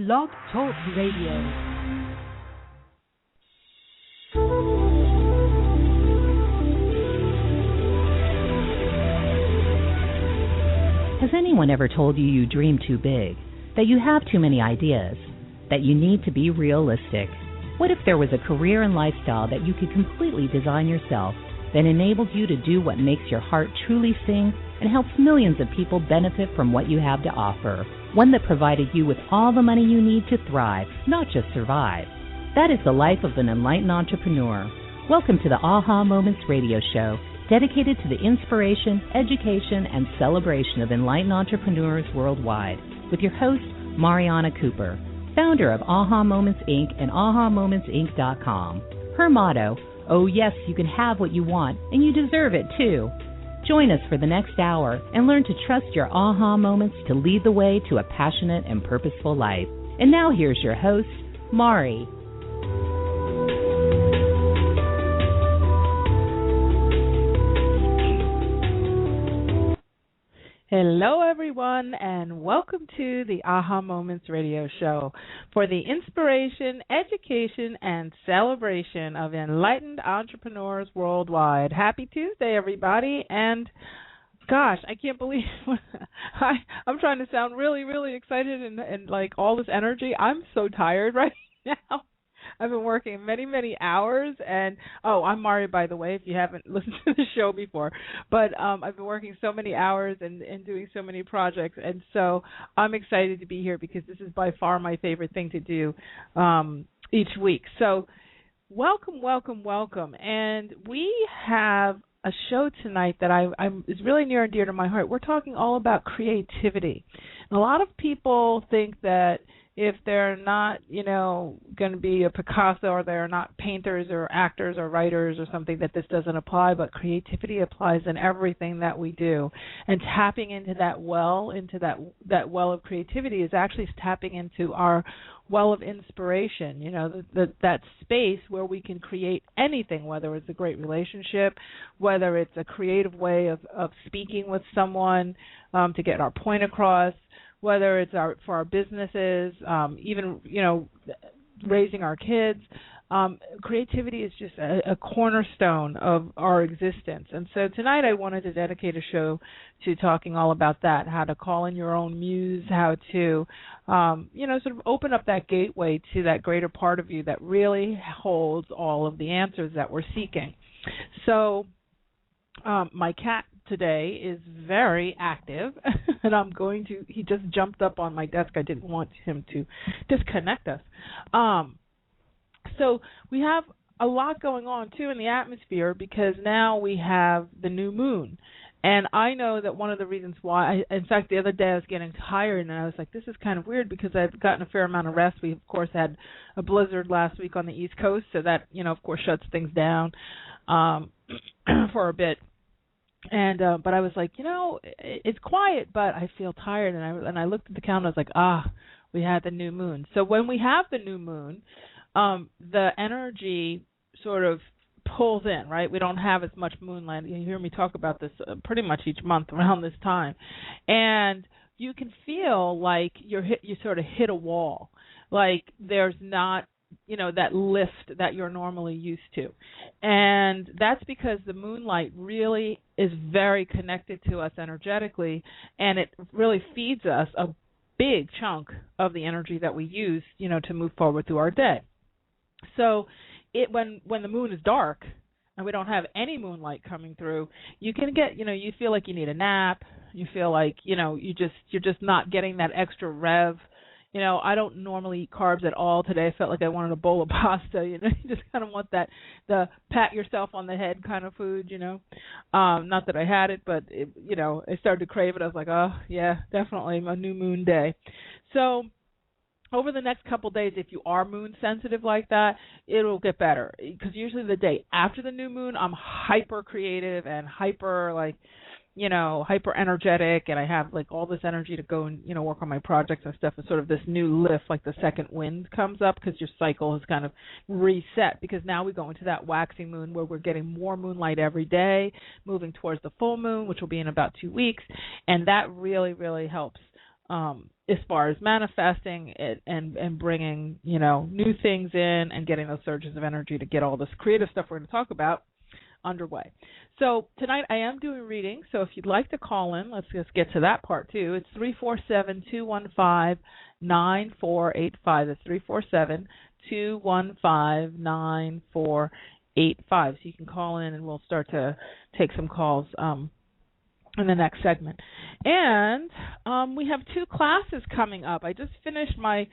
Blog Talk Radio. Has anyone ever told you you dream too big, that you have too many ideas, that you need to be realistic? What if there was a career and lifestyle that you could completely design yourself that enables you to do what makes your heart truly sing and helps millions of people benefit from what you have to offer? One that provided you with all the money you need to thrive, not just survive. That is the life of an enlightened entrepreneur. Welcome to the Aha Moments radio show, dedicated to the inspiration, education, and celebration of enlightened entrepreneurs worldwide, with your host, Mariana Cooper, founder of Aha Moments Inc. and AhaMomentsInc.com. Her motto, oh yes, you can have what you want, and you deserve it too. Join us for the next hour and learn to trust your aha moments to lead the way to a passionate and purposeful life. And now here's your host, Mari. Hello, everyone, and welcome to the Aha Moments radio show for the inspiration, education, and celebration of enlightened entrepreneurs worldwide. Happy Tuesday, everybody, and gosh, I can't believe I'm trying to sound really, really excited and like all this energy. I'm so tired right now. I've been working many, many hours, and I'm Mari, by the way, if you haven't listened to the show before. But I've been working so many hours and doing so many projects, and so I'm excited to be here because this is by far my favorite thing to do each week. So welcome, welcome, welcome. And we have a show tonight that is really near and dear to my heart. We're talking all about creativity. And a lot of people think that if they're not, going to be a Picasso, or they're not painters or actors or writers or something, that this doesn't apply, but creativity applies in everything that we do. And tapping into that well, of creativity is actually tapping into our well of inspiration, that space where we can create anything, whether it's a great relationship, whether it's a creative way of speaking with someone to get our point across, whether it's for our businesses, even, raising our kids. Creativity is just a cornerstone of our existence. And so tonight I wanted to dedicate a show to talking all about that, how to call in your own muse, how to, sort of open up that gateway to that greater part of you that really holds all of the answers that we're seeking. So my cat today is very active, and he just jumped up on my desk. I didn't want him to disconnect us. So we have a lot going on, too, in the atmosphere, because now we have the new moon. And I know that one of the reasons why, in fact, the other day I was getting tired, and I was like, this is kind of weird because I've gotten a fair amount of rest. We, of course, had a blizzard last week on the East Coast, so that, of course, shuts things down for a bit. And but I was like, it's quiet, but I feel tired. And I looked at the calendar. I was like, we had the new moon. So when we have the new moon, the energy sort of pulls in, right? We don't have as much moonlight. You hear me talk about this pretty much each month around this time, and you can feel like you sort of hit a wall, like there's not that lift that you're normally used to. And that's because the moonlight really is very connected to us energetically, and it really feeds us a big chunk of the energy that we use, to move forward through our day. So when the moon is dark and we don't have any moonlight coming through, you can get, you feel like you need a nap. You feel like, you're just not getting that extra rev. I don't normally eat carbs at all. Today I felt like I wanted a bowl of pasta. You just kind of want the pat yourself on the head kind of food, Not that I had it, but, I started to crave it. I was like, oh, yeah, definitely a new moon day. So over the next couple of days, if you are moon sensitive like that, it'll get better. Because usually the day after the new moon, I'm hyper creative and hyper energetic, and I have like all this energy to go and, work on my projects and stuff. It's sort of this new lift, like the second wind comes up because your cycle has kind of reset, because now we go into that waxing moon where we're getting more moonlight every day, moving towards the full moon, which will be in about 2 weeks. And that really, really helps as far as manifesting it and bringing, new things in and getting those surges of energy to get all this creative stuff we're going to talk about underway. So tonight I am doing readings, so if you'd like to call in, let's just get to that part too. It's 347-215-9485. That's 347-215-9485. So you can call in and we'll start to take some calls in the next segment. And we have 2 classes coming up. I just finished my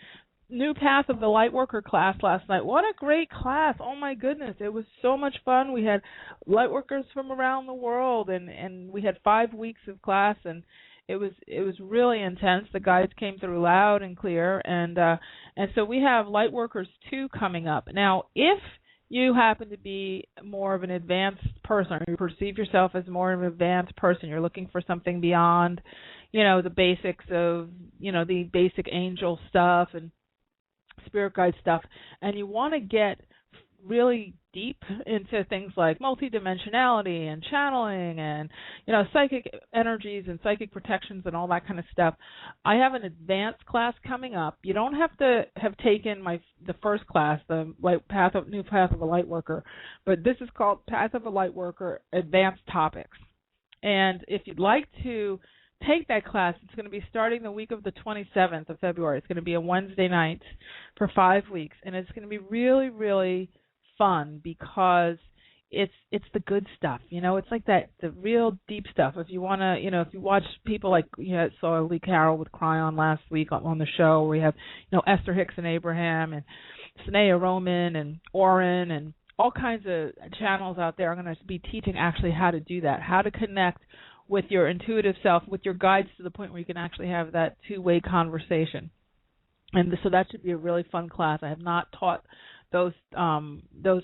New Path of the Lightworker class last night. What a great class. Oh my goodness. It was so much fun. We had lightworkers from around the world and we had 5 weeks of class, and it was really intense. The guides came through loud and clear, and so we have Lightworkers 2 coming up. Now, if you happen to be more of an advanced person, or you perceive yourself as more of an advanced person, you're looking for something beyond, the basics of, the basic angel stuff and spirit guide stuff, and you want to get really deep into things like multidimensionality and channeling and psychic energies and psychic protections and all that kind of stuff, I have an advanced class coming up. You don't have to have taken the first class, the New Path of a Lightworker, but this is called Path of a Lightworker Advanced Topics. And if you'd like to take that class, it's going to be starting the week of the 27th of February. It's going to be a Wednesday night for 5 weeks, and it's going to be really, really fun because it's the good stuff. It's like that, the real deep stuff. If you want to, if you watch people like, saw Lee Carroll with Cryon last week on the show, where we have, Esther Hicks and Abraham and Sanaya Roman and Oren and all kinds of channels out there. I'm going to be teaching actually how to do that, how to connect with your intuitive self, with your guides, to the point where you can actually have that two-way conversation. And so that should be a really fun class. I have not taught those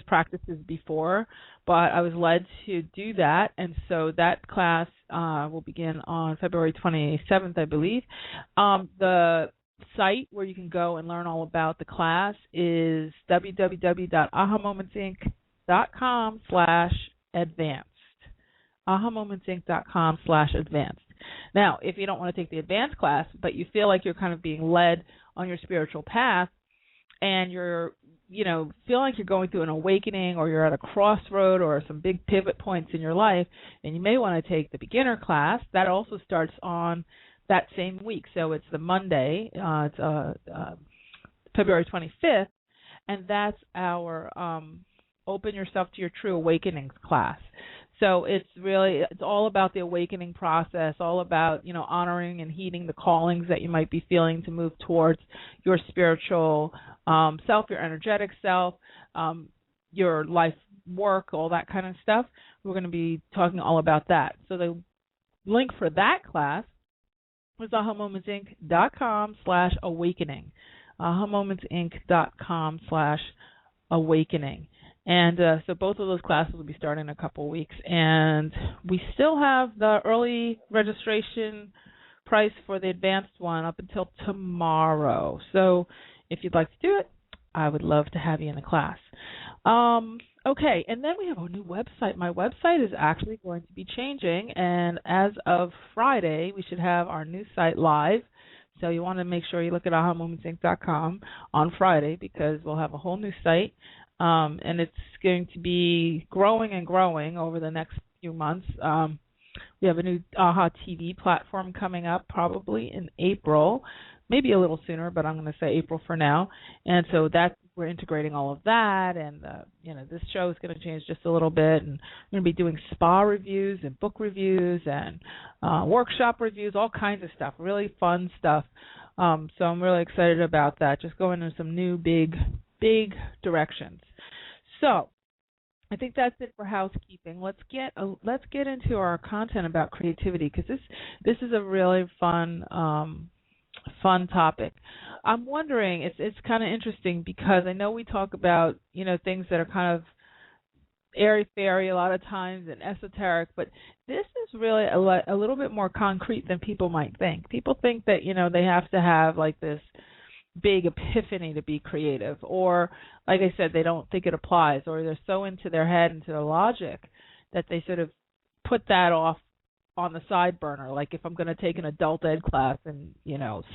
practices before, but I was led to do that, and so that class will begin on February 27th, I believe. The site where you can go and learn all about the class is www.ahamomentsinc.com/advanced. ahamomentsinc.com/advanced. Now, if you don't want to take the advanced class, but you feel like you're kind of being led on your spiritual path, and you're, feel like you're going through an awakening, or you're at a crossroad or some big pivot points in your life, and you may want to take the beginner class. That also starts on that same week. So it's the Monday, it's February 25th, and that's our Open Yourself to Your True Awakenings class. So it's all about the awakening process, all about, honoring and heeding the callings that you might be feeling to move towards your spiritual self, your energetic self, your life work, all that kind of stuff. We're going to be talking all about that. So the link for that class is ahamomentsinc.com/awakening. ahamomentsinc.com/awakening. And so both of those classes will be starting in a couple of weeks. And we still have the early registration price for the advanced one up until tomorrow. So if you'd like to do it, I would love to have you in the class. Okay, and then we have a new website. My website is actually going to be changing, and as of Friday, we should have our new site live. So you want to make sure you look at ahamomentsinc.com on Friday, because we'll have a whole new site. And it's going to be growing and growing over the next few months. We have a new AHA TV platform coming up probably in April, maybe a little sooner, but I'm going to say April for now. And so we're integrating all of that, and this show is going to change just a little bit, and we're going to be doing spa reviews and book reviews and workshop reviews, all kinds of stuff, really fun stuff. So I'm really excited about that, just going in some new big directions. So I think that's it for housekeeping. Let's get into our content about creativity, because this is a really fun topic. I'm wondering, it's kind of interesting, because I know we talk about things that are kind of airy-fairy a lot of times and esoteric, but this is really a little bit more concrete than people might think. People think that they have to have like this big epiphany to be creative, or like I said, they don't think it applies, or they're so into their head, into their logic, that they sort of put that off on the side burner. Like if I'm going to take an adult ed class and,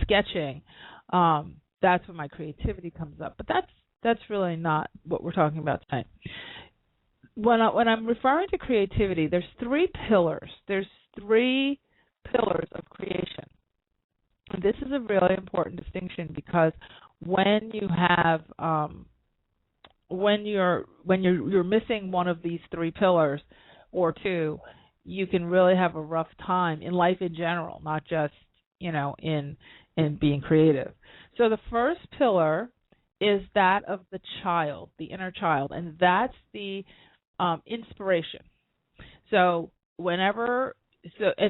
sketching, that's when my creativity comes up. But that's really not what we're talking about tonight. When I'm referring to creativity, there's three pillars. There's three pillars of creation. And this is a really important distinction because when you have when you're missing one of these three pillars or two, you can really have a rough time in life in general, not just in being creative. So the first pillar is that of the child, the inner child, and that's the inspiration. And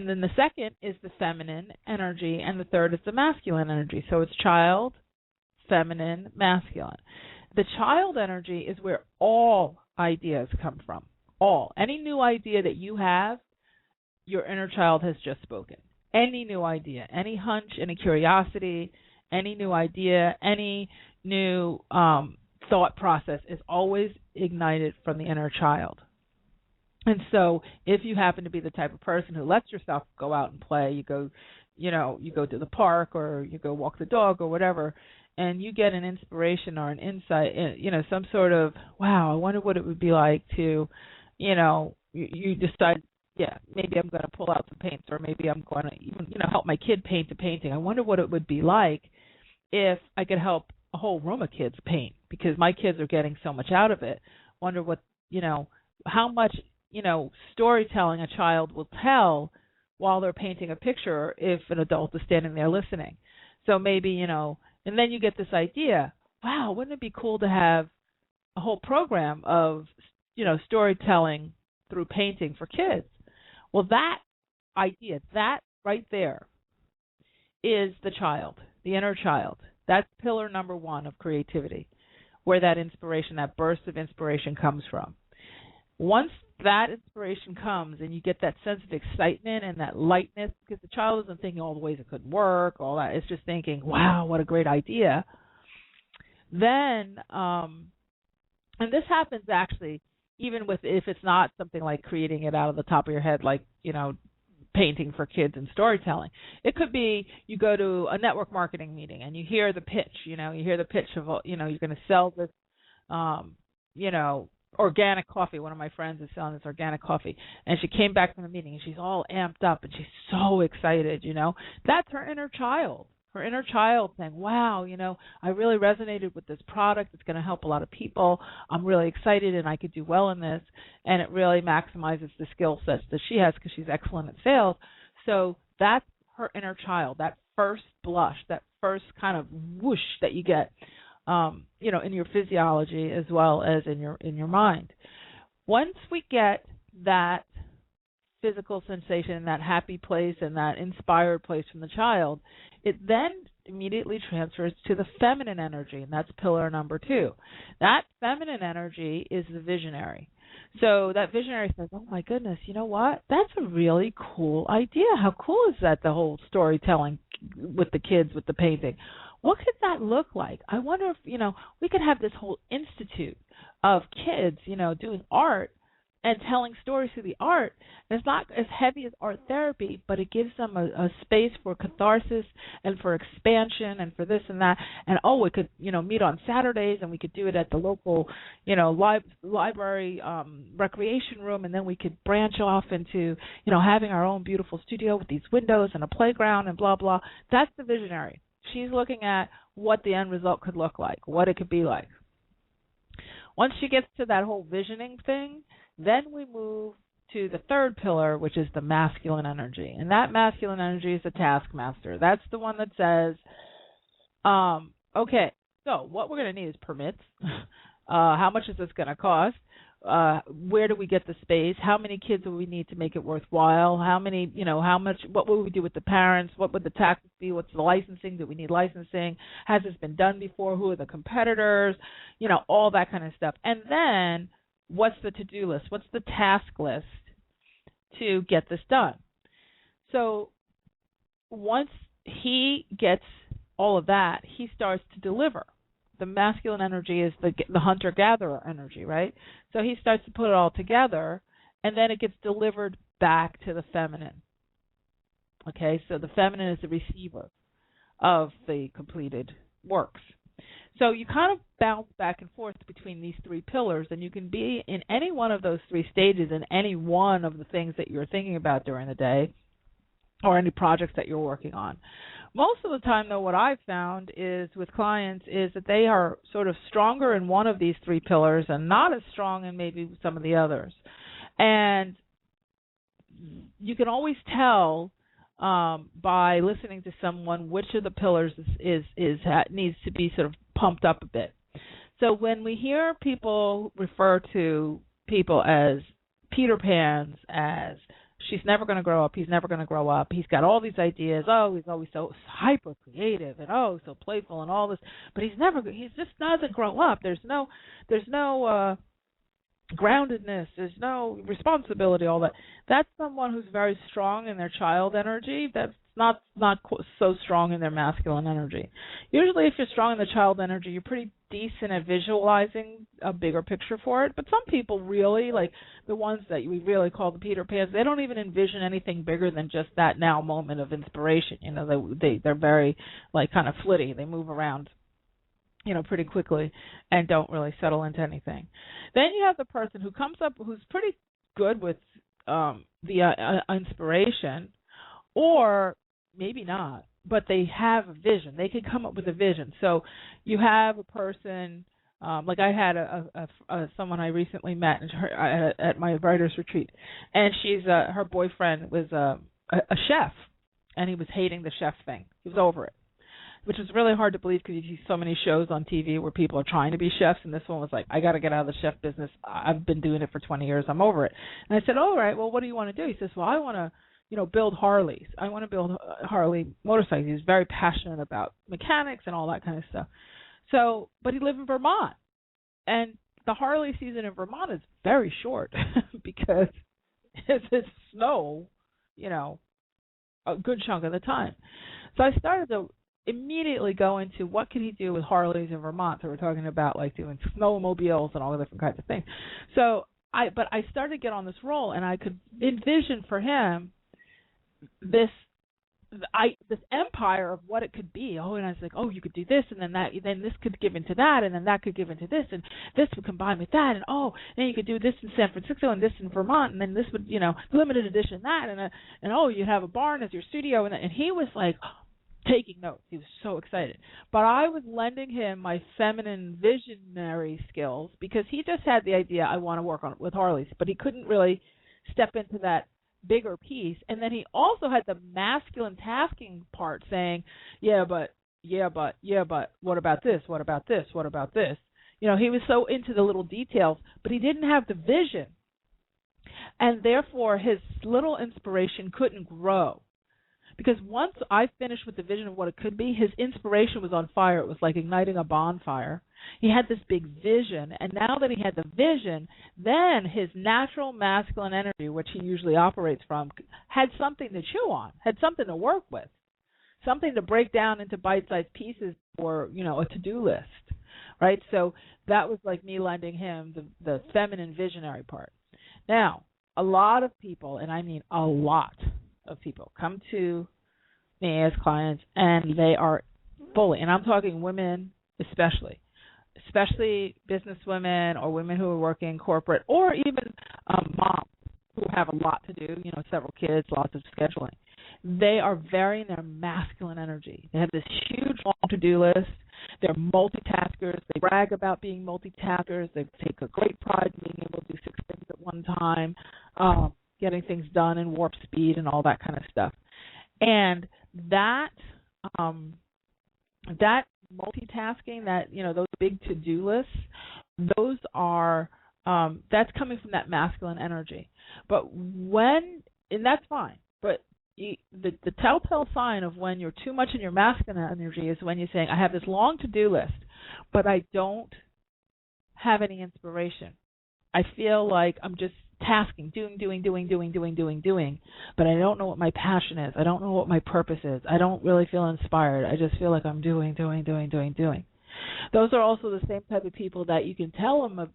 then the second is the feminine energy, and the third is the masculine energy. So it's child, feminine, masculine. The child energy is where all ideas come from. All. Any new idea that you have, your inner child has just spoken. Any new idea, any hunch, any curiosity, any new idea, any new thought process is always ignited from the inner child. And so if you happen to be the type of person who lets yourself go out and play, you go to the park or you go walk the dog or whatever, and you get an inspiration or an insight, some sort of, wow, I wonder what it would be like to, you decide, yeah, maybe I'm going to pull out some paints, or maybe I'm going to even, help my kid paint a painting. I wonder what it would be like if I could help a whole room of kids paint, because my kids are getting so much out of it. Wonder what, how much, storytelling a child will tell while they're painting a picture if an adult is standing there listening. So maybe, and then you get this idea, wow, wouldn't it be cool to have a whole program of, storytelling through painting for kids? Well, that idea, that right there is the child, the inner child. That's pillar number one of creativity, where that inspiration, that burst of inspiration comes from. Once that inspiration comes and you get that sense of excitement and that lightness, because the child isn't thinking all the ways it could work, all that. It's just thinking, wow, what a great idea. Then, and this happens actually even if it's not something like creating it out of the top of your head, like, painting for kids and storytelling. It could be you go to a network marketing meeting and you hear the pitch, you hear the pitch of, you're going to sell this, organic coffee. One of my friends is selling this organic coffee, and she came back from the meeting and she's all amped up and she's so excited, That's her inner child. Her inner child saying, wow, I really resonated with this product. It's going to help a lot of people. I'm really excited and I could do well in this. And it really maximizes the skill sets that she has because she's excellent at sales. So that's her inner child, that first blush, that first kind of whoosh that you get, in your physiology as well as in your mind. Once we get that physical sensation, that happy place and that inspired place from the child, it then immediately transfers to the feminine energy, and that's pillar number two. That feminine energy is the visionary. So that visionary says, oh my goodness, you know what? That's a really cool idea. How cool is that, the whole storytelling with the kids, with the painting? What could that look like? I wonder if, we could have this whole institute of kids, doing art and telling stories through the art. And it's not as heavy as art therapy, but it gives them a space for catharsis and for expansion and for this and that. And, we could, meet on Saturdays, and we could do it at the local, library, recreation room, and then we could branch off into, having our own beautiful studio with these windows and a playground and blah, blah. That's the visionary. She's looking at what the end result could look like, what it could be like. Once she gets to that whole visioning thing, then we move to the third pillar, which is the masculine energy. And that masculine energy is the taskmaster. That's the one that says, okay, so what we're going to need is permits. How much is this going to cost? Where do we get the space? How many kids do we need to make it worthwhile? How many, how much, what will we do with the parents? What would the taxes be? What's the licensing? Do we need licensing? Has this been done before? Who are the competitors? All that kind of stuff. And then what's the to-do list? What's the task list to get this done? So once he gets all of that, he starts to deliver. The masculine energy is the hunter-gatherer energy, right? So he starts to put it all together, and then it gets delivered back to the feminine. Okay, so the feminine is the receiver of the completed works. So you kind of bounce back and forth between these three pillars, and you can be in any one of those three stages in any one of the things that you're thinking about during the day or any projects that you're working on. Most of the time, though, what I've found is with clients is that they are sort of stronger in one of these three pillars and not as strong in maybe some of the others. And you can always tell by listening to someone which of the pillars needs to be sort of pumped up a bit. So when we hear people refer to people as Peter Pans, as she's never going to grow up, he's never going to grow up, he's got all these ideas, oh, he's always so hyper creative and oh, so playful and all this, but he just doesn't grow up. There's no groundedness, there's no responsibility, all that. That's someone who's very strong in their child energy. That's not so strong in their masculine energy. Usually if you're strong in the child energy, you're pretty decent at visualizing a bigger picture for it. But some people really, like the ones that we really call the Peter Pans, they don't even envision anything bigger than just that now moment of inspiration. You know, they're very like kind of flitty. They move around, you know, pretty quickly and don't really settle into anything. Then you have the person who comes up who's pretty good with the inspiration, or maybe not, but they have a vision. They can come up with a vision. So you have a person, like I had someone I recently met at my writer's retreat, and she's her boyfriend was a chef, and he was hating the chef thing. He was over it, which is really hard to believe because you see so many shows on TV where people are trying to be chefs, and this one was like, I got to get out of the chef business. I've been doing it for 20 years. I'm over it. And I said, all right, well, what do you want to do? He says, well, I want to, build Harleys. I want to build Harley motorcycles. He's very passionate about mechanics and all that kind of stuff. So, but he lived in Vermont, and the Harley season in Vermont is very short because it's snow, a good chunk of the time. So I started to immediately go into what could he do with Harleys in Vermont. So we're talking about like doing snowmobiles and all the different kinds of things. So I started to get on this roll, and I could envision for him this empire of what it could be. Oh, and I was like, oh, you could do this, and then this could give into that, and then that could give into this, and this would combine with that, and then you could do this in San Francisco and this in Vermont, and then this would, limited edition that, and you'd have a barn as your studio, and he was like taking notes. He was so excited. But I was lending him my feminine visionary skills because he just had the idea, I want to work on it with Harleys, but he couldn't really step into that bigger piece. And then he also had the masculine tasking part saying, yeah, but what about this? What about this? What about this? He was so into the little details, but he didn't have the vision. And therefore his little inspiration couldn't grow. Because once I finished with the vision of what it could be, his inspiration was on fire. It was like igniting a bonfire. He had this big vision, and now that he had the vision, then his natural masculine energy, which he usually operates from, had something to chew on, had something to work with, something to break down into bite-sized pieces for, a to-do list, right? So that was like me lending him the feminine visionary part. Now, a lot of people, and I mean a lot of people, come to me as clients, and they are fully, and I'm talking women especially business women or women who are working corporate, or even moms who have a lot to do, several kids, lots of scheduling. They are very in their masculine energy. They have this huge long to-do list. They're multitaskers. They brag about being multitaskers. They take a great pride in being able to do 6 things at one time, getting things done in warp speed and all that kind of stuff. And that multitasking, that those big to-do lists, those are that's coming from that masculine energy. But and that's fine. But the telltale sign of when you're too much in your masculine energy is when you're saying, I have this long to-do list, but I don't have any inspiration. I feel like I'm just tasking, doing, but I don't know what my passion is. I don't know what my purpose is. I don't really feel inspired. I just feel like I'm doing. Those are also the same type of people that you can tell them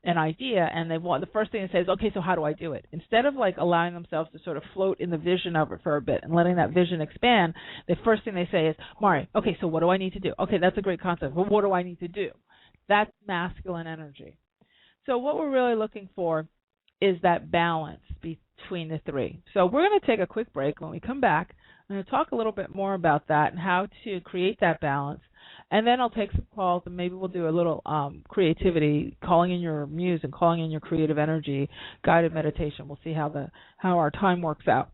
an idea, and the first thing they say is, okay, so how do I do it? Instead of like allowing themselves to sort of float in the vision of it for a bit and letting that vision expand, the first thing they say is, Mari, okay, so what do I need to do? Okay, that's a great concept, but what do I need to do? That's masculine energy. So what we're really looking for is that balance between the three. So we're going to take a quick break. When we come back, I'm going to talk a little bit more about that and how to create that balance. And then I'll take some calls, and maybe we'll do a little creativity, calling in your muse and calling in your creative energy, guided meditation. We'll see how our time works out.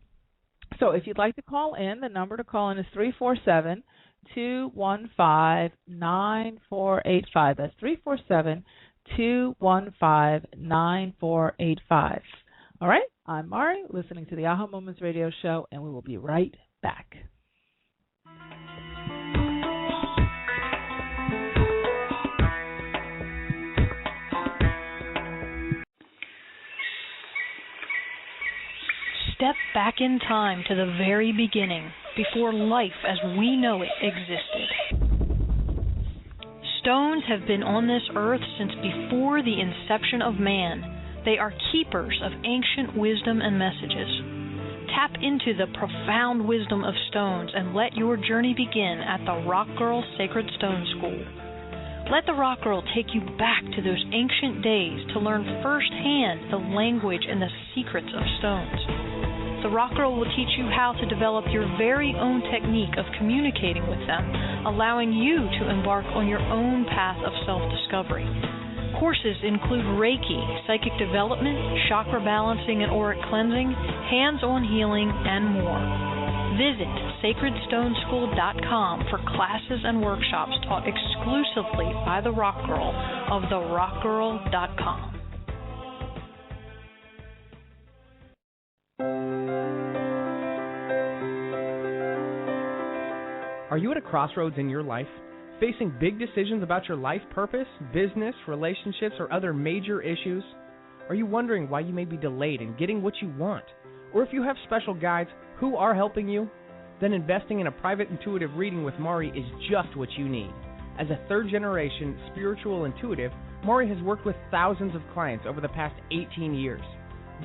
So if you'd like to call in, the number to call in is 347-215-9485. That's 347-215-9485. All right, I'm Mari, listening to the Aha Moments radio show, and we will be right back. Step back in time to the very beginning, before life as we know it existed. Stones have been on this earth since before the inception of man. They are keepers of ancient wisdom and messages. Tap into the profound wisdom of stones and let your journey begin at the Rock Girl Sacred Stone School. Let the Rock Girl take you back to those ancient days to learn firsthand the language and the secrets of stones. The Rock Girl will teach you how to develop your very own technique of communicating with them, allowing you to embark on your own path of self-discovery. Courses include Reiki, psychic development, chakra balancing and auric cleansing, hands-on healing, and more. Visit sacredstoneschool.com for classes and workshops taught exclusively by the Rock Girl of therockgirl.com. Are you at a crossroads in your life, facing big decisions about your life purpose, business, relationships, or other major issues? Are you wondering why you may be delayed in getting what you want? Or if you have special guides who are helping you? Then investing in a private intuitive reading with Mari is just what you need. As a third-generation spiritual intuitive, Mari has worked with thousands of clients over the past 18 years.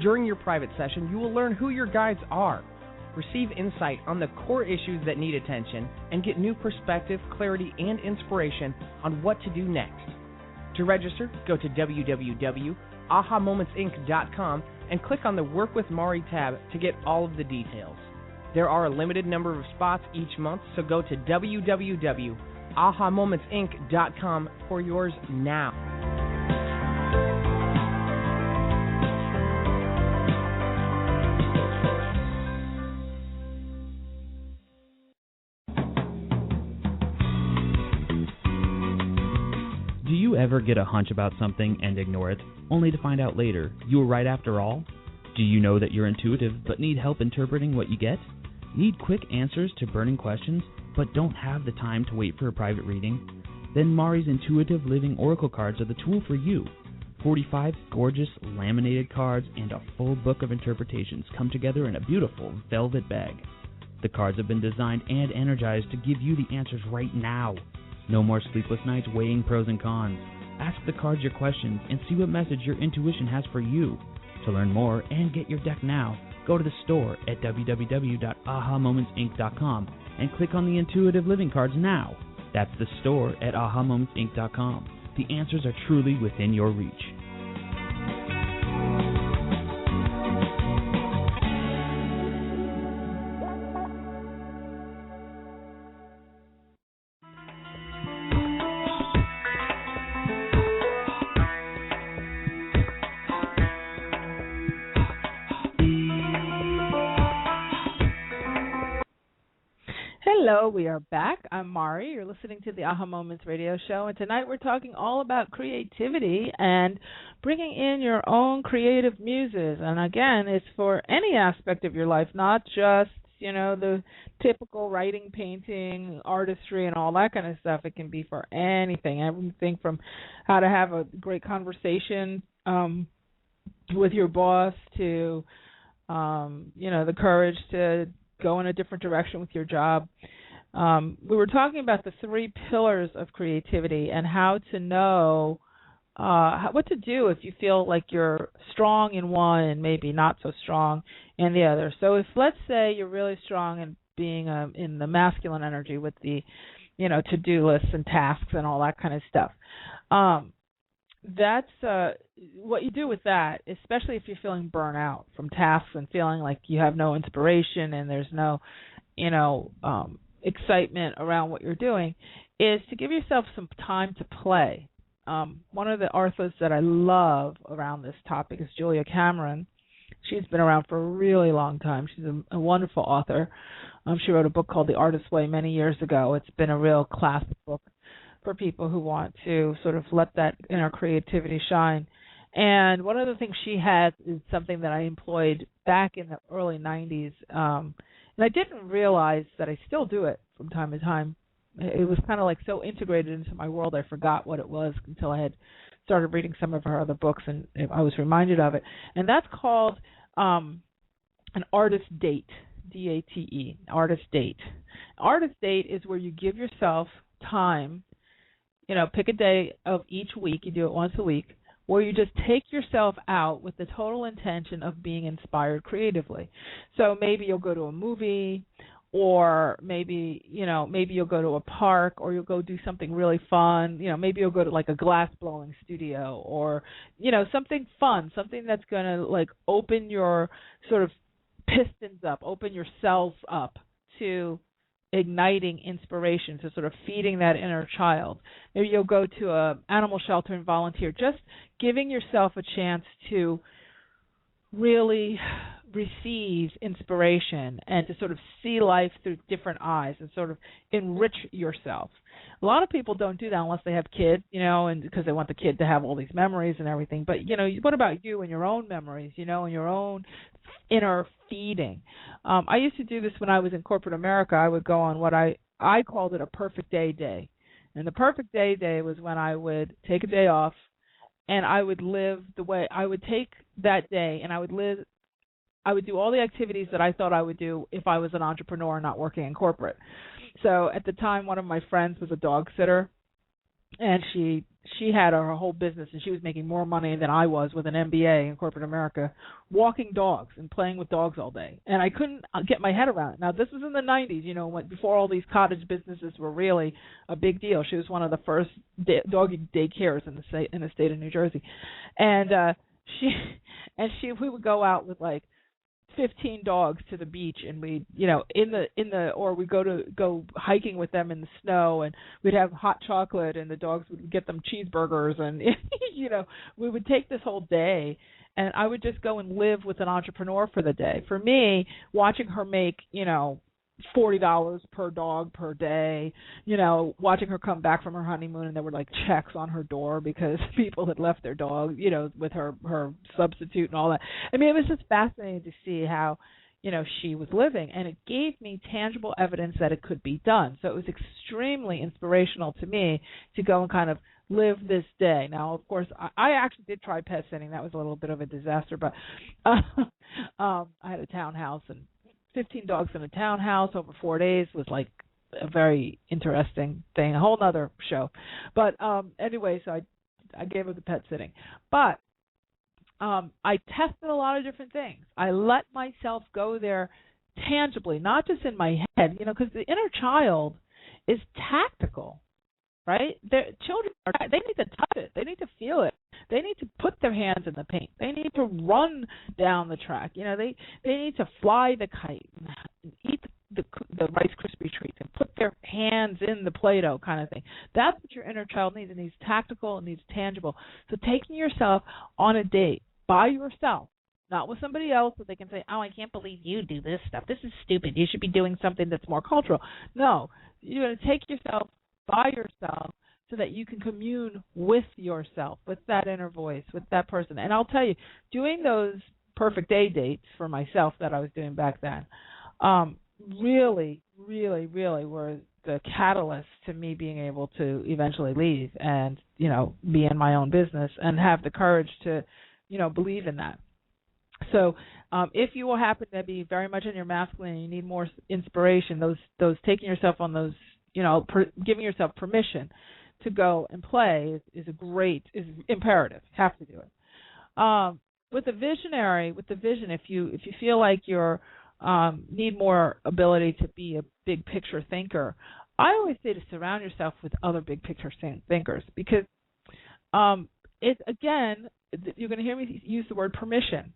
During your private session, you will learn who your guides are, receive insight on the core issues that need attention, and get new perspective, clarity, and inspiration on what to do next. To register, go to www.ahamomentsinc.com and click on the Work with Mari tab to get all of the details. There are a limited number of spots each month, so go to www.ahamomentsinc.com for yours now. Do you ever get a hunch about something and ignore it, only to find out later you were right after all? Do you know that you're intuitive but need help interpreting what you get? Need quick answers to burning questions but don't have the time to wait for a private reading? Then Mari's Intuitive Living Oracle cards are the tool for you. 45 gorgeous laminated cards and a full book of interpretations come together in a beautiful velvet bag. The cards have been designed and energized to give you the answers right now. No more sleepless nights weighing pros and cons. Ask the cards your questions and see what message your intuition has for you. To learn more and get your deck now, go to the store at www.ahamomentsinc.com and click on the Intuitive Living cards now. That's the store at ahamomentsinc.com. The answers are truly within your reach. Hello, we are back. I'm Mari. You're listening to the Aha Moments radio show, and tonight we're talking all about creativity and bringing in your own creative muses. And again, it's for any aspect of your life, not just, the typical writing, painting, artistry, and all that kind of stuff. It can be for anything. Everything from how to have a great conversation with your boss to, the courage to go in a different direction with your job. We were talking about the 3 pillars of creativity and how to know what to do if you feel like you're strong in one and maybe not so strong in the other. So if, let's say, you're really strong in being in the masculine energy with the, to-do lists and tasks and all that kind of stuff, that's what you do with that, especially if you're feeling burnt out from tasks and feeling like you have no inspiration and there's no, excitement around what you're doing, is to give yourself some time to play. One of the authors that I love around this topic is Julia Cameron. She's been around for a really long time. She's a wonderful author. She wrote a book called The Artist's Way many years ago. It's been a real classic book for people who want to sort of let that inner creativity shine. And one of the things she has is something that I employed back in the early 90s. And I didn't realize that I still do it from time to time. It was kind of like so integrated into my world, I forgot what it was until I had started reading some of her other books, and I was reminded of it. And that's called an artist date, D-A-T-E, artist date. Artist date is where you give yourself time, pick a day of each week, you do it once a week, where you just take yourself out with the total intention of being inspired creatively. So maybe you'll go to a movie, or maybe you'll go to a park, or you'll go do something really fun. Maybe you'll go to like a glass blowing studio, or something fun, something that's going to like open your sort of pistons up, open your cells up to igniting inspiration, to sort of feeding that inner child. Maybe you'll go to a animal shelter and volunteer, just giving yourself a chance to really receive inspiration and to sort of see life through different eyes and sort of enrich yourself. A lot of people don't do that unless they have kids, and because they want the kid to have all these memories and everything. But, what about you and your own memories, and your own inner feeding? I used to do this when I was in corporate America. I would go on what I called it a perfect day. And the perfect day was when I would take a day off and I would live the way I would take that day, and I would do all the activities that I thought I would do if I was an entrepreneur not working in corporate. So at the time, one of my friends was a dog sitter, and she had her whole business, and she was making more money than I was with an MBA in corporate America, walking dogs and playing with dogs all day. And I couldn't get my head around it. Now, this was in the 90s, before all these cottage businesses were really a big deal. She was one of the first doggy daycares in the state of New Jersey. And we would go out with like 15 dogs to the beach, and we or we go hiking with them in the snow, and we'd have hot chocolate, and the dogs would get them cheeseburgers, and we would take this whole day, and I would just go and live with an entrepreneur for the day. For me, watching her make $40 per dog per day, watching her come back from her honeymoon and there were like checks on her door because people had left their dog, with her substitute and all that. I mean, it was just fascinating to see how, she was living, and it gave me tangible evidence that it could be done. So it was extremely inspirational to me to go and kind of live this day. Now, of course, I actually did try pet sitting. That was a little bit of a disaster, but I had a townhouse, and 15 dogs in a townhouse over 4 days was like a very interesting thing, a whole other show. But anyway, so I gave up the pet sitting. But I tested a lot of different things. I let myself go there tangibly, not just in my head, because the inner child is tactical, right? Children, they need to touch it. They need to feel it. They need to put their hands in the paint. They need to run down the track. They need to fly the kite and eat the Rice Krispie treats and put their hands in the Play-Doh kind of thing. That's what your inner child needs. It needs tactical. It needs tangible. So taking yourself on a date by yourself, not with somebody else so they can say, oh, I can't believe you do this stuff. This is stupid. You should be doing something that's more cultural. No, you're going to take yourself by yourself so that you can commune with yourself, with that inner voice, with that person. And I'll tell you, doing those perfect day dates for myself that I was doing back then really, really, really were the catalyst to me being able to eventually leave and, be in my own business and have the courage to, believe in that. So if you will happen to be very much in your masculine and you need more inspiration, those taking yourself on those, giving yourself permission to go and play is imperative. You have to do it. With the vision, if you feel like you're need more ability to be a big picture thinker, I always say to surround yourself with other big picture thinkers, because it's, again, you're going to hear me use the word permission.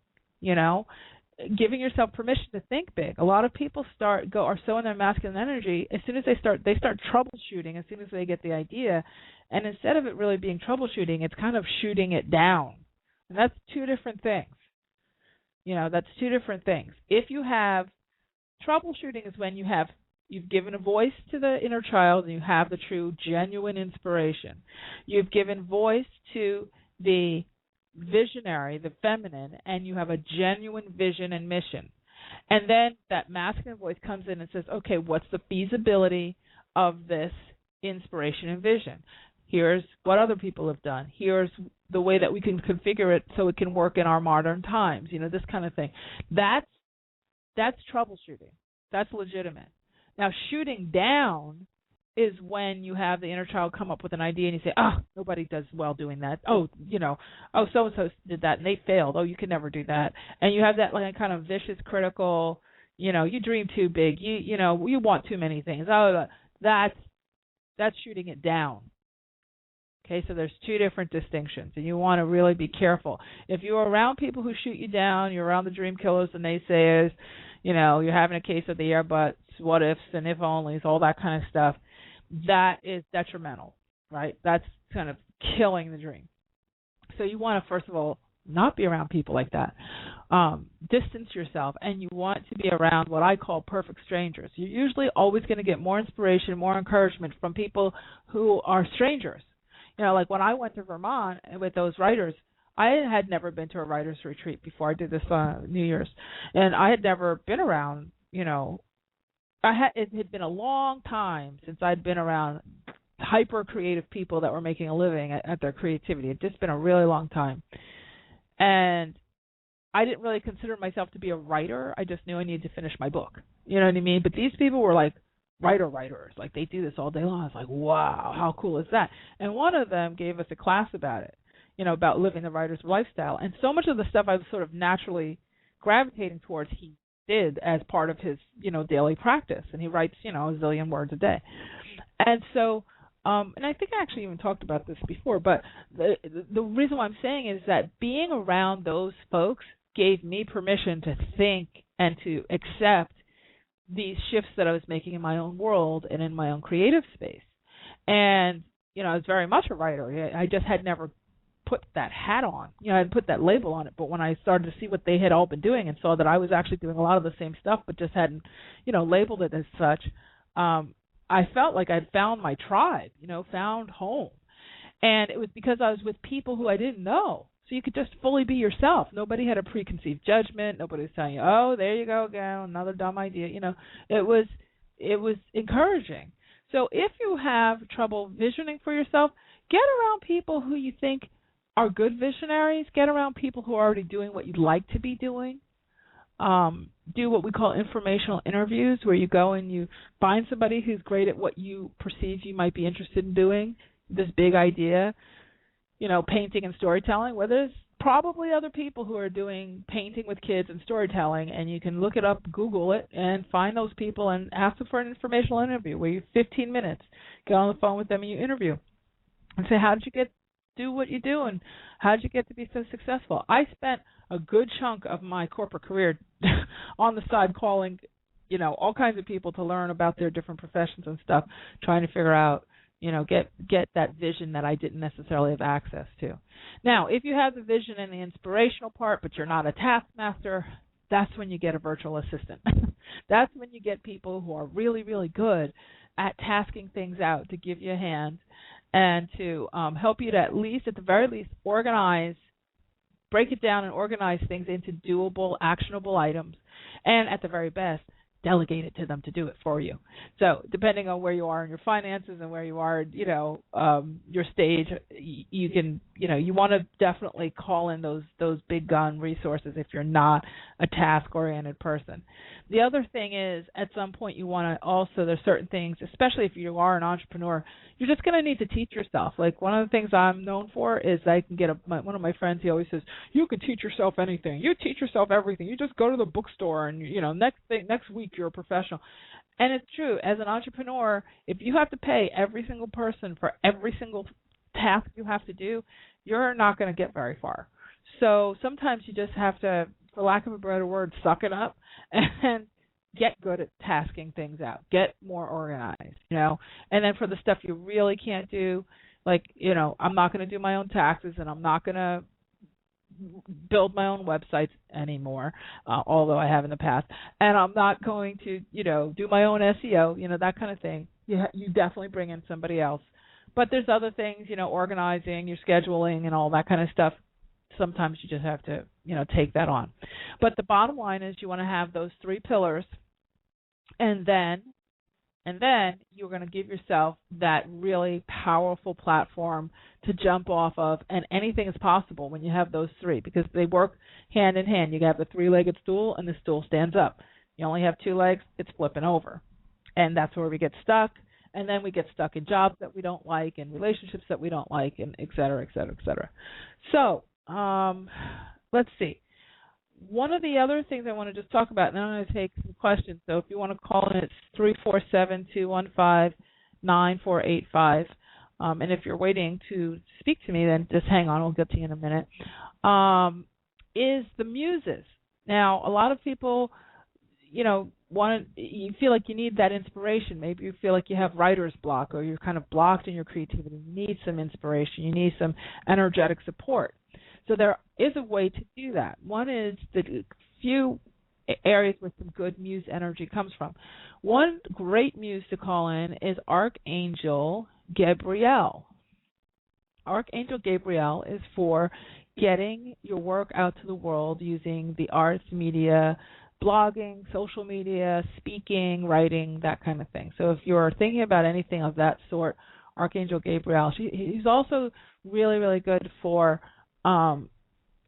Giving yourself permission to think big. A lot of people are so in their masculine energy. As soon as they start troubleshooting. As soon as they get the idea, and instead of it really being troubleshooting, it's kind of shooting it down, and that's two different things. That's two different things. If you have troubleshooting, is when you've given a voice to the inner child and you have the true, genuine inspiration. You've given voice to the visionary, the feminine, and you have a genuine vision and mission. And then that masculine voice comes in and says, okay, what's the feasibility of this inspiration and vision? Here's what other people have done. Here's the way that we can configure it so it can work in our modern times, this kind of thing. That's troubleshooting. That's legitimate. Now, shooting down is when you have the inner child come up with an idea and you say, nobody does well doing that. So-and-so did that and they failed. You can never do that. And you have that kind of vicious, critical, you dream too big. You want too many things. That's shooting it down. Okay, so there's two different distinctions, and you want to really be careful. If you're around people who shoot you down, you're around the dream killers and naysayers, you're having a case of the air butts, what ifs, and if onlys, all that kind of stuff, that is detrimental, right? That's kind of killing the dream. So you want to, first of all, not be around people like that. Distance yourself, and you want to be around what I call perfect strangers. You're usually always going to get more inspiration, more encouragement from people who are strangers. Like when I went to Vermont with those writers, I had never been to a writer's retreat before I did this New Year's. And I had never been around, it had been a long time since I'd been around hyper-creative people that were making a living at their creativity. It had just been a really long time. And I didn't really consider myself to be a writer. I just knew I needed to finish my book. You know what I mean? But these people were like writers. Like, they do this all day long. I was like, wow, how cool is that? And one of them gave us a class about it, about living the writer's lifestyle. And so much of the stuff I was sort of naturally gravitating towards, he did as part of his, daily practice. And he writes, a zillion words a day. And so, and I think I actually even talked about this before, but the reason why I'm saying is that being around those folks gave me permission to think and to accept these shifts that I was making in my own world and in my own creative space. And, I was very much a writer. I just had never put that hat on. I had put that label on it. But when I started to see what they had all been doing and saw that I was actually doing a lot of the same stuff but just hadn't, labeled it as such, I felt like I'd found my tribe, found home. And it was because I was with people who I didn't know. So you could just fully be yourself. Nobody had a preconceived judgment. Nobody was telling you, oh, there you go again, another dumb idea. It was encouraging. So if you have trouble visioning for yourself, get around people who you think are good visionaries. Get around people who are already doing what you'd like to be doing. Do what we call informational interviews, where you go and you find somebody who's great at what you perceive you might be interested in doing, this big idea. Painting and storytelling, where there's probably other people who are doing painting with kids and storytelling, and you can look it up, Google it, and find those people and ask them for an informational interview where you 15 minutes, get on the phone with them and you interview and say, how did you do what you do, and how did you get to be so successful? I spent a good chunk of my corporate career on the side calling, all kinds of people to learn about their different professions and stuff, trying to figure out, get that vision that I didn't necessarily have access to. Now, if you have the vision and the inspirational part, but you're not a taskmaster, that's when you get a virtual assistant. That's when you get people who are really, really good at tasking things out to give you a hand and to help you to at the very least, break it down and organize things into doable, actionable items, and at the very best, delegate it to them to do it for you. So depending on where you are in your finances and where you are, your stage, you can you want to definitely call in those big gun resources if you're not a task-oriented person. The other thing is, at some point you want to also, there's certain things, especially if you are an entrepreneur, you're just going to need to teach yourself. Like one of the things I'm known for is I can get one of my friends, he always says, you can teach yourself anything. You teach yourself everything. You just go to the bookstore and, next week you're a professional. And it's true. As an entrepreneur, if you have to pay every single person for every single task you have to do, you're not going to get very far. So sometimes you just have to, for lack of a better word, suck it up and get good at tasking things out. Get more organized, And then for the stuff you really can't do, like, I'm not going to do my own taxes and I'm not going to build my own websites anymore, although I have in the past. And I'm not going to, do my own SEO, that kind of thing. You definitely bring in somebody else. But there's other things, organizing, your scheduling and all that kind of stuff. Sometimes you just have to, take that on. But the bottom line is you want to have those three pillars, and then you're going to give yourself that really powerful platform to jump off of, and anything is possible when you have those three, because they work hand in hand. You have the three-legged stool, and the stool stands up. You only have two legs, it's flipping over. And that's where we get stuck. And then we get stuck in jobs that we don't like and relationships that we don't like, and et cetera, et cetera, et cetera. So let's see. One of the other things I want to just talk about, and then I'm going to take some questions. So if you want to call in, it's 347-215-9485. And if you're waiting to speak to me, then just hang on. We'll get to you in a minute. Is the muses. Now, a lot of people, you feel like you need that inspiration. Maybe you feel like you have writer's block, or you're kind of blocked in your creativity. You need some inspiration. You need some energetic support. So there is a way to do that. One is the few areas where some good muse energy comes from. One great muse to call in is Archangel Gabriel. Archangel Gabriel is for getting your work out to the world using the arts, media, blogging, social media, speaking, writing, that kind of thing. So if you're thinking about anything of that sort, Archangel Gabriel, he's also really, really good for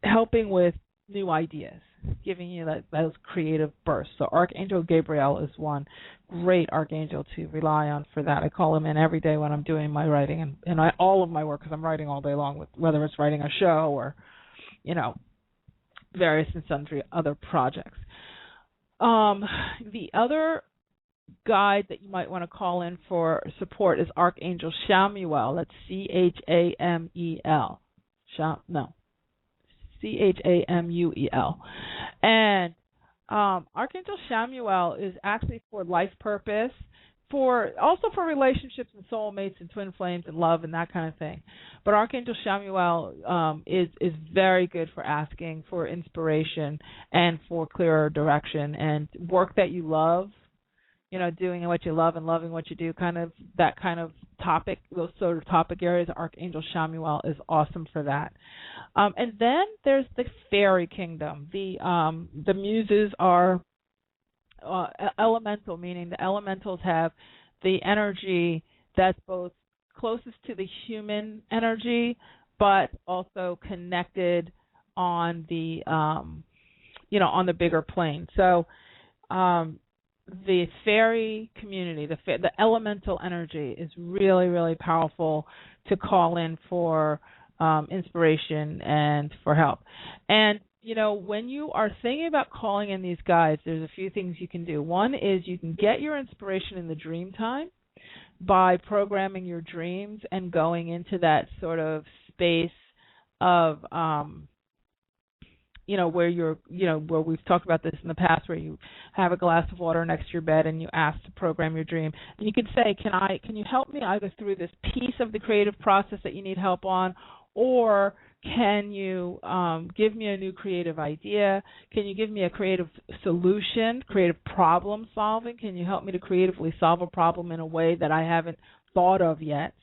helping with new ideas, giving you those creative bursts. So Archangel Gabriel is one great archangel to rely on for that. I call him in every day when I'm doing my writing and all of my work, because I'm writing all day long, with whether it's writing a show or, various and sundry other projects. The other guide that you might want to call in for support is Archangel Chamuel. That's Chamel. Chamuel. And Archangel Chamuel is actually for life purpose, also for relationships and soulmates and twin flames and love and that kind of thing. But Archangel Chamuel is very good for asking for inspiration and for clearer direction and work that you love. Doing what you love and loving what you do, that kind of topic, those sort of topic areas. Archangel Chamuel is awesome for that. And then there's the fairy kingdom. The muses are elemental, meaning the elementals have the energy that's both closest to the human energy, but also connected on the on the bigger plane. So the fairy community, the elemental energy is really, really powerful to call in for inspiration and for help. And, when you are thinking about calling in these guides, there's a few things you can do. One is you can get your inspiration in the dream time by programming your dreams and going into that sort of space of where you're, where we've talked about this in the past, where you have a glass of water next to your bed and you ask to program your dream. And you could say, can you help me either through this piece of the creative process that you need help on, or can you give me a new creative idea? Can you give me a creative solution, creative problem solving? Can you help me to creatively solve a problem in a way that I haven't thought of yet?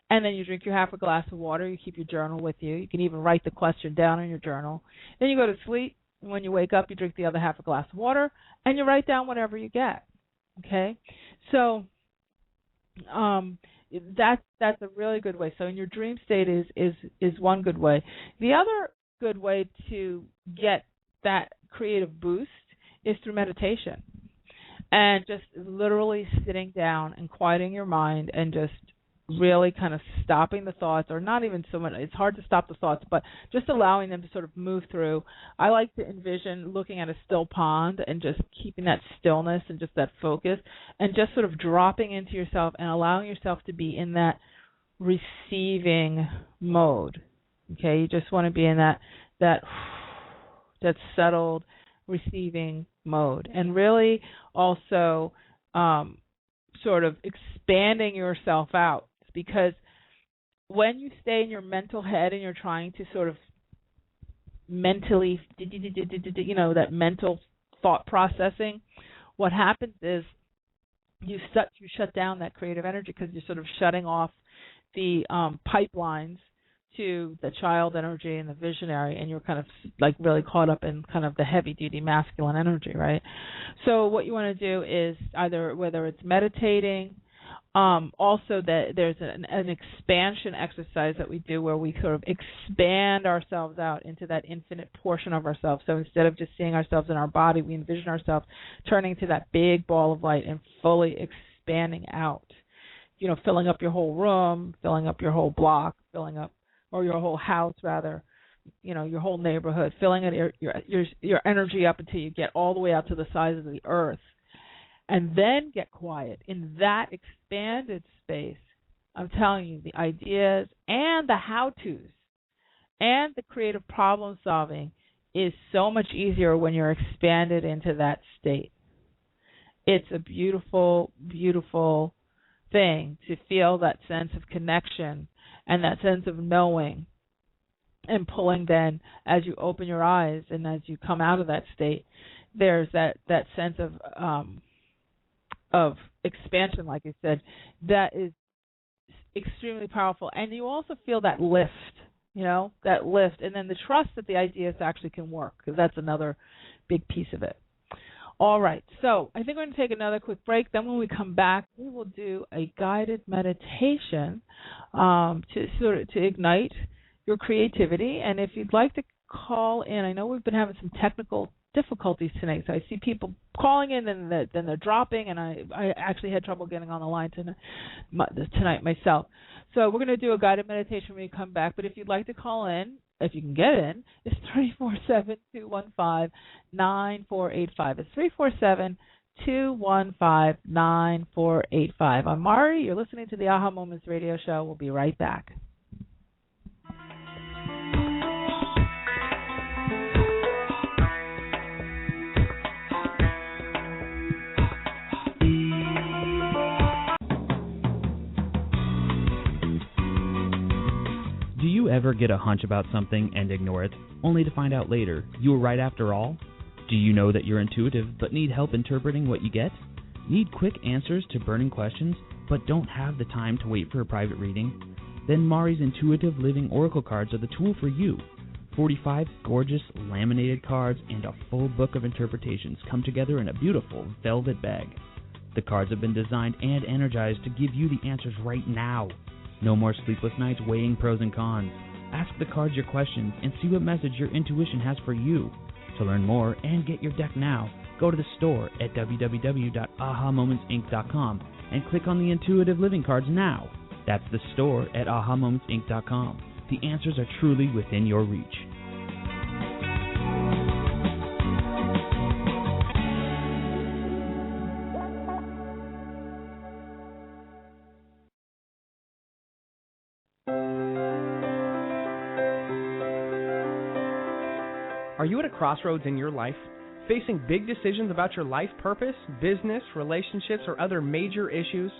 And then you drink your half a glass of water. You keep your journal with you. You can even write the question down in your journal. Then you go to sleep, and when you wake up, you drink the other half a glass of water, and you write down whatever you get. Okay? So that's a really good way. So in your dream state is one good way. The other good way to get that creative boost is through meditation, and just literally sitting down and quieting your mind and just really kind of stopping the thoughts, or not even so much, it's hard to stop the thoughts, but just allowing them to sort of move through. I like to envision looking at a still pond and just keeping that stillness and just that focus, and just sort of dropping into yourself and allowing yourself to be in that receiving mode. Okay, you just want to be in that settled receiving mode, and really also sort of expanding yourself out, because when you stay in your mental head and you're trying to sort of mentally, that mental thought processing, what happens is you shut down that creative energy, because you're sort of shutting off the pipelines to the child energy and the visionary, and you're kind of like really caught up in kind of the heavy-duty masculine energy, right? So what you want to do is either, whether it's meditating, also that there's an expansion exercise that we do where we sort of expand ourselves out into that infinite portion of ourselves. So instead of just seeing ourselves in our body, we envision ourselves turning to that big ball of light and fully expanding out. Filling up your whole room, filling up your whole block, or your whole house rather, your whole neighborhood, filling it, your energy up until you get all the way out to the size of the earth, and then get quiet in that expanded space. I'm telling you, the ideas and the how-tos and the creative problem solving is so much easier when you're expanded into that state. It's a beautiful, beautiful thing to feel that sense of connection and that sense of knowing and pulling. Then as you open your eyes and as you come out of that state, there's that sense of expansion, like I said, that is extremely powerful. And you also feel that lift, that lift, and then the trust that the ideas actually can work, because that's another big piece of it. All right, so I think we're going to take another quick break. Then when we come back, we will do a guided meditation to ignite your creativity. And if you'd like to call in, I know we've been having some technical difficulties tonight, so I see people calling in and then they're dropping, and I actually had trouble getting on the line tonight myself. So we're going to do a guided meditation when we come back. But if you'd like to call in, if you can get in, it's 347-215-9485. It's 347-215-9485. I'm Mari. You're listening to the Aha Moments radio show. We'll be right back. Do you ever get a hunch about something and ignore it, only to find out later you were right after all? Do you know that you're intuitive but need help interpreting what you get? Need quick answers to burning questions but don't have the time to wait for a private reading? Then Mari's Intuitive Living Oracle cards are the tool for you. 45 gorgeous laminated cards and a full book of interpretations come together in a beautiful velvet bag. The cards have been designed and energized to give you the answers right now. No more sleepless nights weighing pros and cons. Ask the cards your questions and see what message your intuition has for you. To learn more and get your deck now, go to the store at www.ahamomentsinc.com and click on the Intuitive Living cards now. That's the store at ahamomentsinc.com. The answers are truly within your reach. Are you at a crossroads in your life, facing big decisions about your life purpose, business, relationships, or other major issues?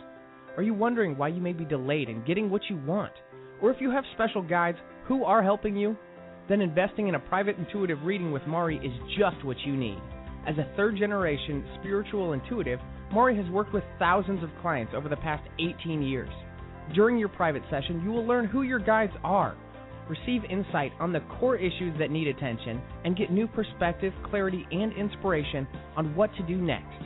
Are you wondering why you may be delayed in getting what you want? Or if you have special guides who are helping you? Then investing in a private intuitive reading with Mari is just what you need. As a third-generation spiritual intuitive, Mari has worked with thousands of clients over the past 18 years. During your private session, you will learn who your guides are, receive insight on the core issues that need attention, and get new perspective, clarity, and inspiration on what to do next.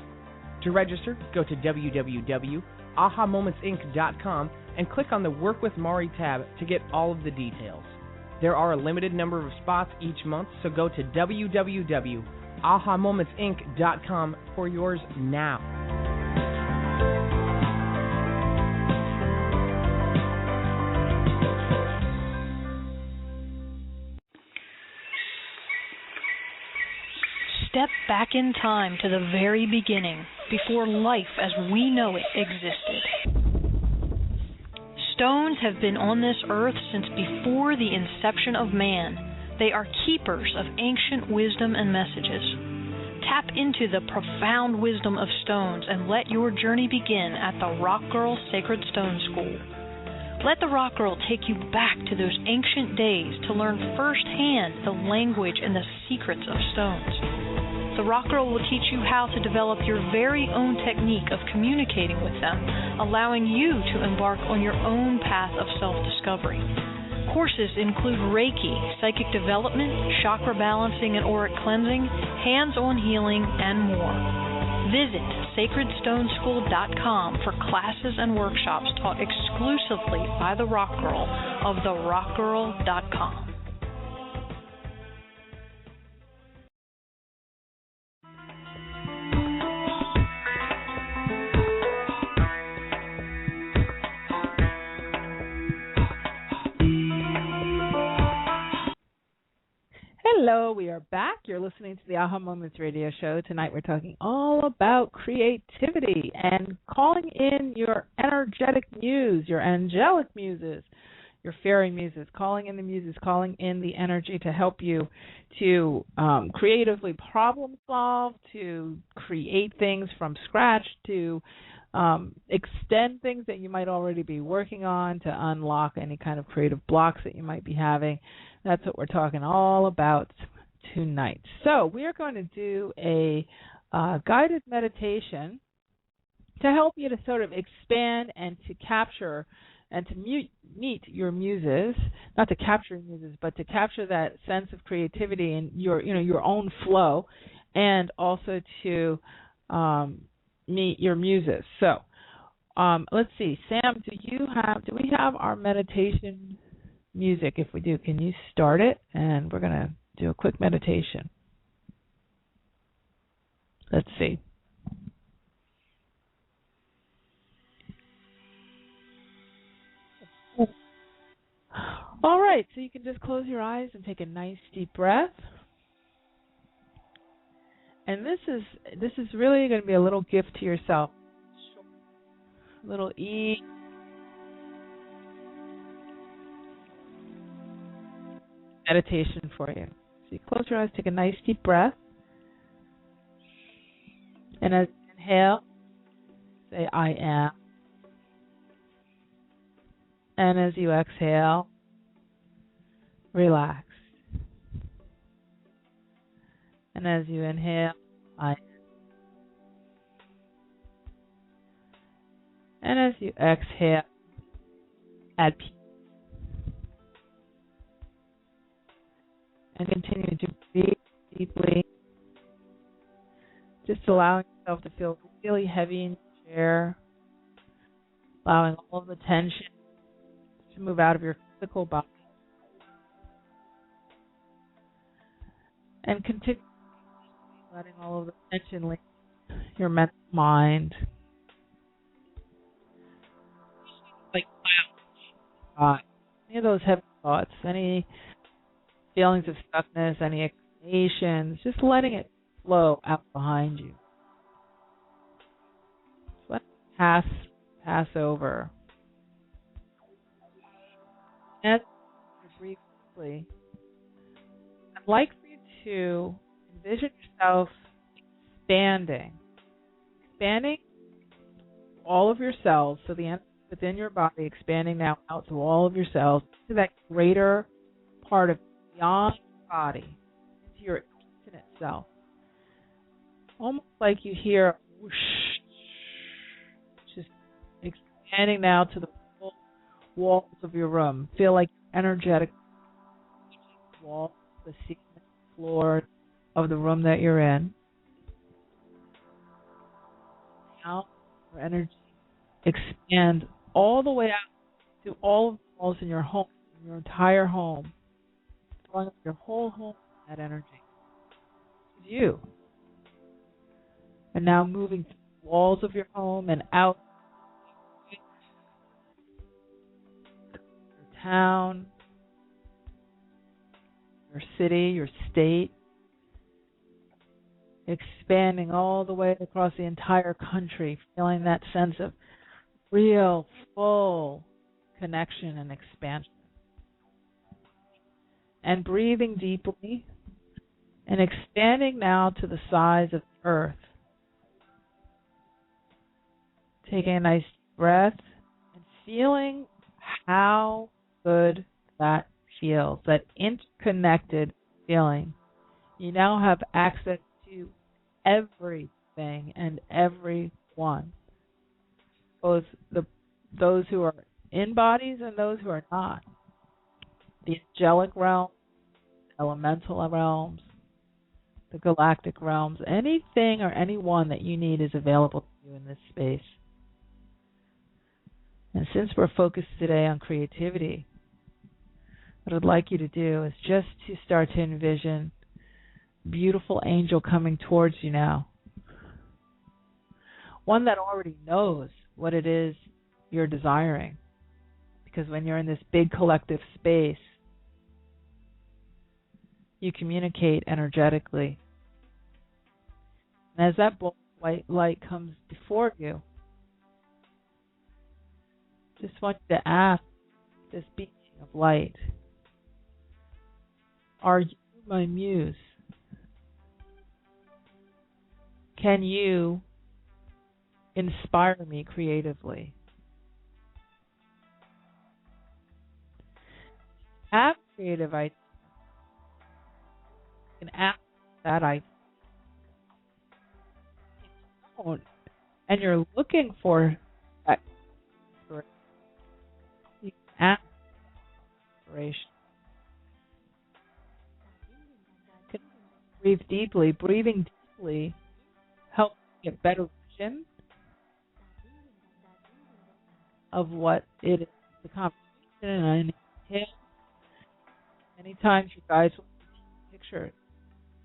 To register, go to www.ahamomentsinc.com and click on the Work with Mari tab to get all of the details. There are a limited number of spots each month, so go to www.ahamomentsinc.com for yours now. Step back in time to the very beginning, before life as we know it existed. Stones have been on this earth since before the inception of man. They are keepers of ancient wisdom and messages. Tap into the profound wisdom of stones and let your journey begin at the Rock Girl Sacred Stone School. Let the Rock Girl take you back to those ancient days to learn firsthand the language and the secrets of stones. The Rock Girl will teach you how to develop your very own technique of communicating with them, allowing you to embark on your own path of self-discovery. Courses include Reiki, psychic development, chakra balancing and auric cleansing, hands-on healing, and more. Visit sacredstoneschool.com for classes and workshops taught exclusively by the Rock Girl of therockgirl.com. Hello, we are back. You're listening to the Aha Moments radio show. Tonight we're talking all about creativity and calling in your energetic muse, your angelic muses, your fairy muses, calling in the muses, calling in the energy to help you to creatively problem solve, to create things from scratch, to extend things that you might already be working on, to unlock any kind of creative blocks that you might be having. That's what we're talking all about tonight. So we are going to do a guided meditation to help you to sort of expand and to capture and to meet your muses, not to capture your muses, but to capture that sense of creativity and your own flow, and also to meet your muses. So let's see, Sam, do we have our meditation music? If we do, can you start it? And we're going to do a quick meditation. Let's see. All right, so you can just close your eyes and take a nice deep breath. And this is really going to be a little gift to yourself. A little meditation for you. So you close your eyes, take a nice deep breath. And as you inhale, say, I am. And as you exhale, relax. And as you inhale, I am. And as you exhale, at peace. And continue to breathe deeply. Just allowing yourself to feel really heavy in your chair. Allowing all of the tension to move out of your physical body. And continue letting all of the tension leave your mental mind. Like clouds. Any of those heavy thoughts, any feelings of stuckness, any explanations, just letting it flow out behind you. Just let it pass over. As you breathe deeply, I'd like for you to envision yourself expanding all of your cells, so the energy within your body expanding now out to all of your cells, to that greater part of beyond your body, into your infinite self. Almost like you hear whoosh, just expanding now to the full walls of your room. Feel like energetic walls, the ceiling, floor of the room that you're in. Now your energy expand all the way out to all of the walls in your home, in your entire home, filling up your whole home with that energy. It's you. And now moving through the walls of your home and out your town, your city, your state, expanding all the way across the entire country, feeling that sense of real, full connection and expansion. And breathing deeply and expanding now to the size of the earth. Taking a nice breath and feeling how good that feels, that interconnected feeling. You now have access to everything and everyone, both those who are in bodies and those who are not. The angelic realm, elemental realms, the galactic realms, anything or anyone that you need is available to you in this space. And since we're focused today on creativity, what I'd like you to do is just to start to envision a beautiful angel coming towards you now. One that already knows what it is you're desiring. Because when you're in this big collective space, you communicate energetically. And as that white light comes before you, just want you to ask this being of light, are you my muse? Can you inspire me creatively? Have creative ideas. You can ask that idea. And you're looking for that inspiration. You can ask inspiration. You can breathe deeply. Breathing deeply helps you get better vision of what it is, the conversation, and many times you guys will see pictures,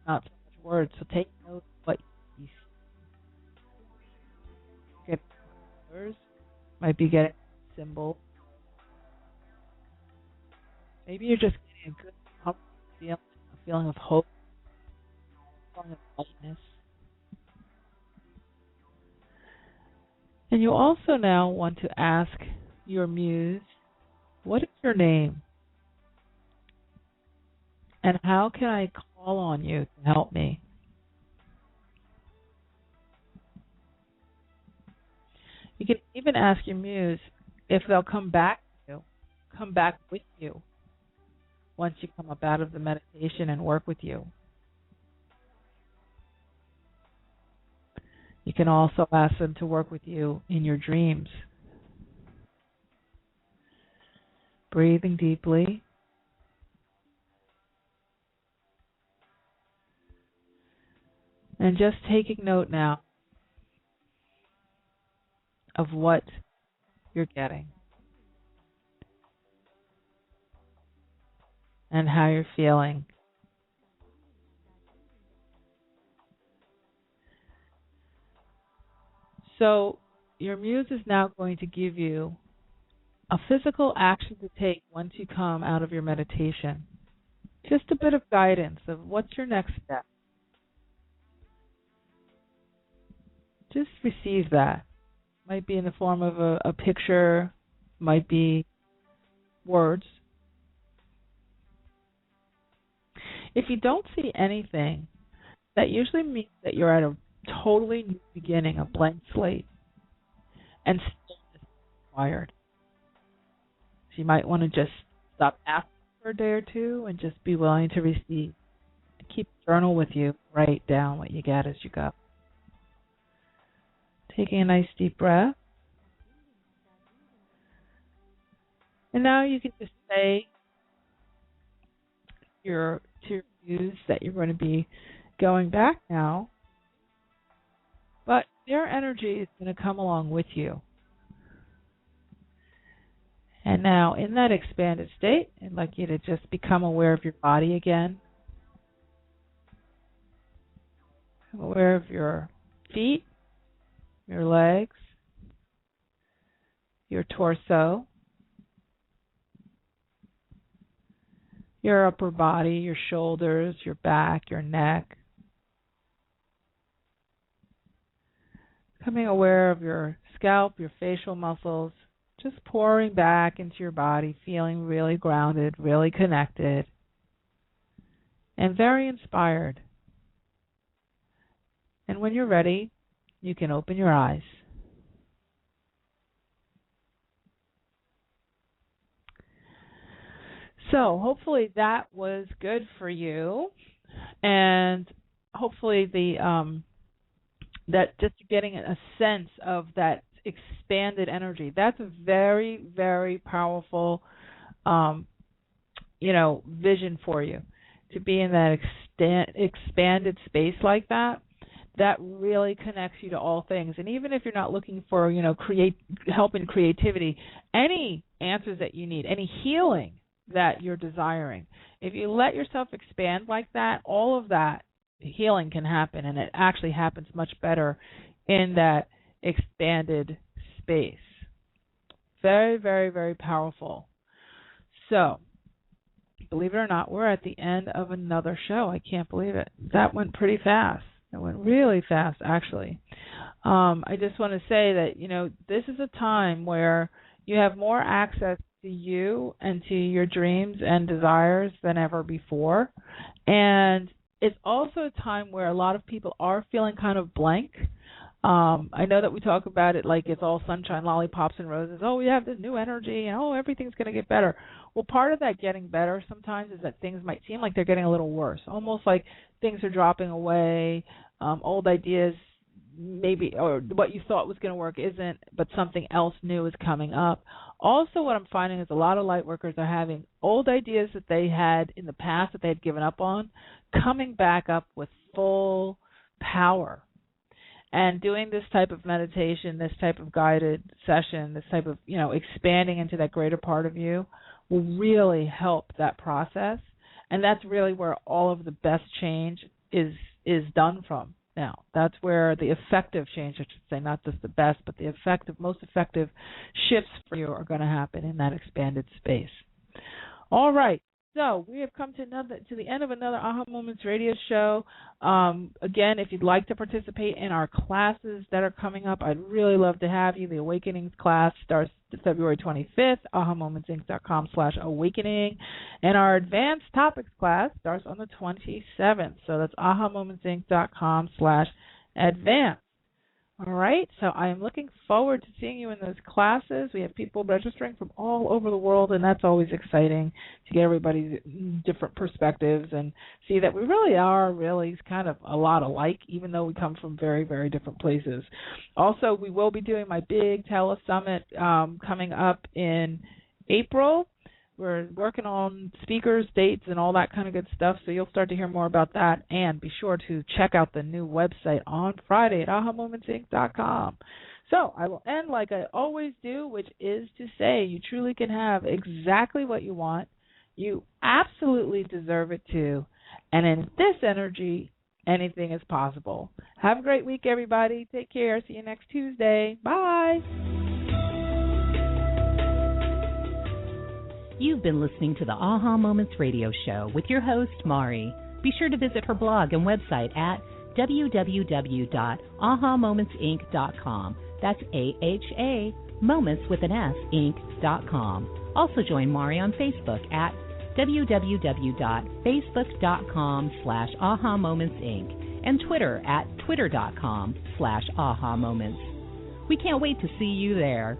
not so much words, so take note of what you see. Get colors, might be getting a symbol. Maybe you're just getting a good, comfortable feeling, a feeling of hope, a feeling of lightness. And you also now want to ask your muse, what is your name? And how can I call on you to help me? You can even ask your muse if they'll come back with you once you come up out of the meditation and work with you. You can also ask them to work with you in your dreams. Breathing deeply. And just taking note now of what you're getting and how you're feeling. So your muse is now going to give you a physical action to take once you come out of your meditation. Just a bit of guidance of what's your next step. Just receive that. Might be in the form of a picture, might be words. If you don't see anything, that usually means that you're at a totally new beginning, a blank slate, and still is required. So you might want to just stop asking for a day or two and just be willing to receive. Keep a journal with you. Write down what you get as you go. Taking a nice deep breath. And now you can just say to your muse that you're going to be going back now, but their energy is going to come along with you. And now, in that expanded state, I'd like you to just become aware of your body again. Aware of your feet, your legs, your torso, your upper body, your shoulders, your back, your neck. Becoming aware of your scalp, your facial muscles, just pouring back into your body, feeling really grounded, really connected, and very inspired. And when you're ready, you can open your eyes. So hopefully that was good for you, and hopefully that just getting a sense of that expanded energy. That's a very, very powerful, vision for you, to be in that expanded space like that. That really connects you to all things. And even if you're not looking for, help in creativity, any answers that you need, any healing that you're desiring, if you let yourself expand like that, all of that healing can happen, and it actually happens much better in that expanded space. Very, very, very powerful. So, believe it or not, we're at the end of another show. I can't believe it. That went pretty fast. It went really fast, actually. I just want to say that, this is a time where you have more access to you and to your dreams and desires than ever before. And it's also a time where a lot of people are feeling kind of blank. I know that we talk about it like it's all sunshine, lollipops, and roses. Oh, we have this new energy, and everything's going to get better. Well, part of that getting better sometimes is that things might seem like they're getting a little worse, almost like things are dropping away, old ideas maybe, or what you thought was going to work isn't, but something else new is coming up. Also, what I'm finding is a lot of light workers are having old ideas that they had in the past that they had given up on, coming back up with full power. And doing this type of meditation, this type of guided session, this type of, expanding into that greater part of you will really help that process. And that's really where all of the best change is done from now. That's where the effective change, I should say, not just the best, but the most effective shifts for you are going to happen in that expanded space. All right. So we have come to the end of another Aha Moments radio show. Again, if you'd like to participate in our classes that are coming up, I'd really love to have you. The Awakenings class starts February 25th, ahamomentsinc.com/awakening. And our Advanced Topics class starts on the 27th. So that's ahamomentsinc.com/advance. All right, so I am looking forward to seeing you in those classes. We have people registering from all over the world, and that's always exciting to get everybody's different perspectives and see that we really are kind of a lot alike, even though we come from very, very different places. Also, we will be doing my big telesummit coming up in April. We're working on speakers, dates, and all that kind of good stuff, so you'll start to hear more about that. And be sure to check out the new website on Friday at ahamomentsinc.com. So I will end like I always do, which is to say you truly can have exactly what you want. You absolutely deserve it too. And in this energy, anything is possible. Have a great week, everybody. Take care. See you next Tuesday. Bye. You've been listening to the Aha Moments radio show with your host, Mari. Be sure to visit her blog and website at www.ahamomentsinc.com. That's AHA, moments with an S, inc.com. Also join Mari on Facebook at www.facebook.com/ahamomentsinc and Twitter at twitter.com/ahamoments. We can't wait to see you there.